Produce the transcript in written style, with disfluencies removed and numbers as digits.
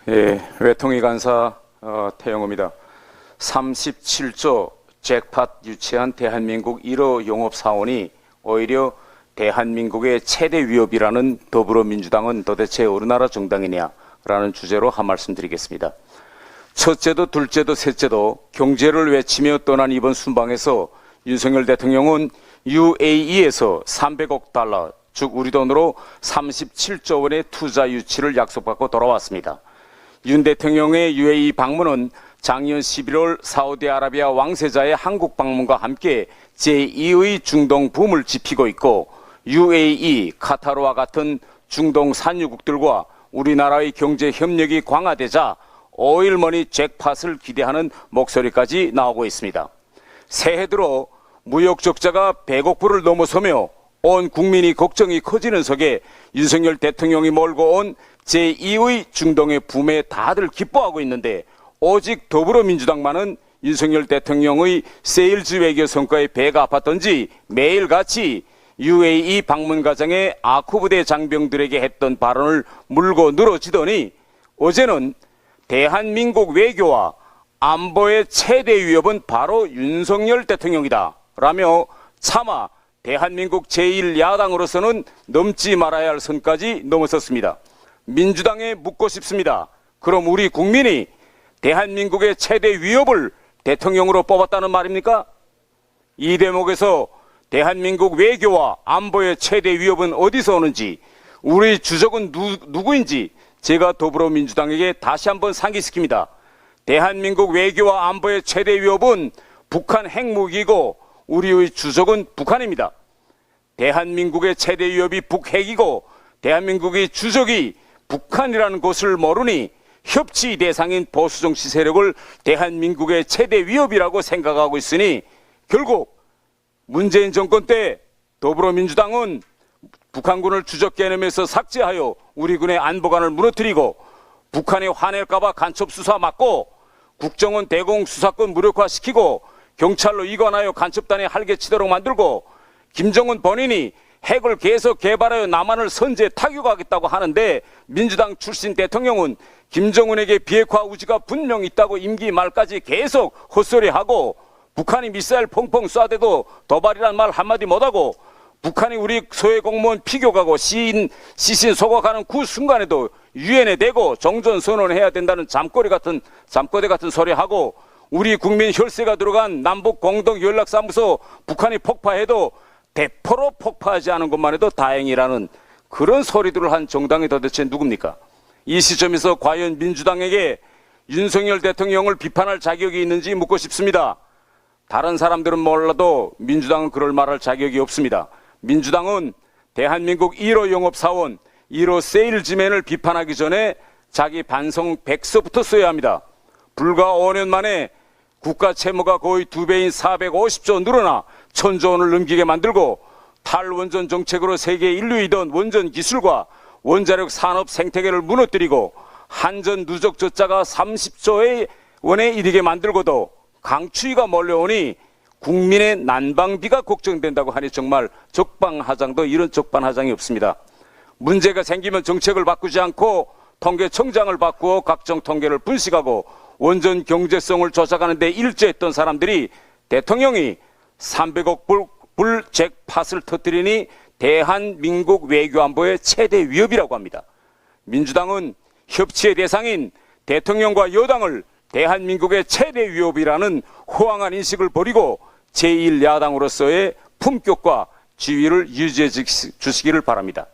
예, 외통위 간사 태영호입니다. 37조 잭팟 유치한 대한민국 1호 용업사원이 오히려 대한민국의 최대 위협이라는 더불어민주당은 도대체 어느 나라 정당이냐라는 주제로 한 말씀 드리겠습니다. 첫째도 둘째도 셋째도 경제를 외치며 떠난 이번 순방에서 윤석열 대통령은 UAE에서 300억 달러, 즉 우리 돈으로 37조 원의 투자 유치를 약속받고 돌아왔습니다. 윤 대통령의 UAE 방문은 작년 11월 사우디아라비아 왕세자의 한국 방문과 함께 제2의 중동 붐을 지피고 있고 UAE, 카타르와 같은 중동 산유국들과 우리나라의 경제 협력이 강화되자 오일머니 잭팟을 기대하는 목소리까지 나오고 있습니다. 새해 들어 무역 적자가 100억 불을 넘어서며 온 국민이 걱정이 커지는 속에 윤석열 대통령이 몰고 온 제2의 중동의 붐에 다들 기뻐하고 있는데 오직 더불어민주당만은 윤석열 대통령의 세일즈 외교 성과에 배가 아팠던지 매일같이 UAE 방문 과정에 아쿠 부대 장병들에게 했던 발언을 물고 늘어지더니 어제는 대한민국 외교와 안보의 최대 위협은 바로 윤석열 대통령이다 라며 차마 대한민국 제1야당으로서는 넘지 말아야 할 선까지 넘어섰습니다. 민주당에 묻고 싶습니다. 그럼 우리 국민이 대한민국의 최대 위협을 대통령으로 뽑았다는 말입니까? 이 대목에서 대한민국 외교와 안보의 최대 위협은 어디서 오는지, 우리 주적은 누구인지 제가 더불어민주당에게 다시 한번 상기시킵니다. 대한민국 외교와 안보의 최대 위협은 북한 핵무기이고 우리의 주적은 북한입니다. 대한민국의 최대 위협이 북핵이고 대한민국의 주적이 북한이라는 것을 모르니 협치 대상인 보수정치 세력을 대한민국의 최대 위협이라고 생각하고 있으니 결국 문재인 정권 때 더불어민주당은 북한군을 주적 개념에서 삭제하여 우리 군의 안보관을 무너뜨리고 북한이 화낼까봐 간첩수사 막고 국정원 대공 수사권 무력화시키고 경찰로 이관하여 간첩단에 활개치도록 만들고 김정은 본인이 핵을 계속 개발하여 남한을 선제 타격하겠다고 하는데 민주당 출신 대통령은 김정은에게 비핵화 의지가 분명 있다고 임기 말까지 계속 헛소리하고 북한이 미사일 펑펑 쏴대도 도발이란 말 한마디 못하고 북한이 우리 소외 공무원 피격하고 시신 소각하는 그 순간에도 유엔에 대고 종전선언해야 된다는 잠꼬대 같은 소리하고 우리 국민 혈세가 들어간 남북 공동연락사무소 북한이 폭파해도 대포로 폭파하지 않은 것만 해도 다행이라는 그런 소리들을 한 정당이 도대체 누굽니까? 이 시점에서 과연 민주당에게 윤석열 대통령을 비판할 자격이 있는지 묻고 싶습니다. 다른 사람들은 몰라도 민주당은 그럴 말할 자격이 없습니다. 민주당은 대한민국 1호 영업사원, 1호 세일즈맨을 비판하기 전에 자기 반성 백서부터 써야 합니다. 불과 5년 만에 국가 채무가 거의 2배인 450조 늘어나 1000조 원을 넘기게 만들고 탈원전 정책으로 세계 인류이던 원전 기술과 원자력 산업 생태계를 무너뜨리고 한전 누적 적자가 30조 원에 이르게 만들고도 강추위가 몰려오니 국민의 난방비가 걱정된다고 하니 정말 적반하장도 이런 적반하장이 없습니다. 문제가 생기면 정책을 바꾸지 않고 통계청장을 바꾸어 각종 통계를 분식하고 원전 경제성을 조작하는 데 일조했던 사람들이 대통령이 300억 불 잭팟을 터뜨리니 대한민국 외교안보의 최대 위협이라고 합니다. 민주당은 협치의 대상인 대통령과 여당을 대한민국의 최대 위협이라는 호황한 인식을 버리고 제1야당으로서의 품격과 지위를 유지해 주시기를 바랍니다.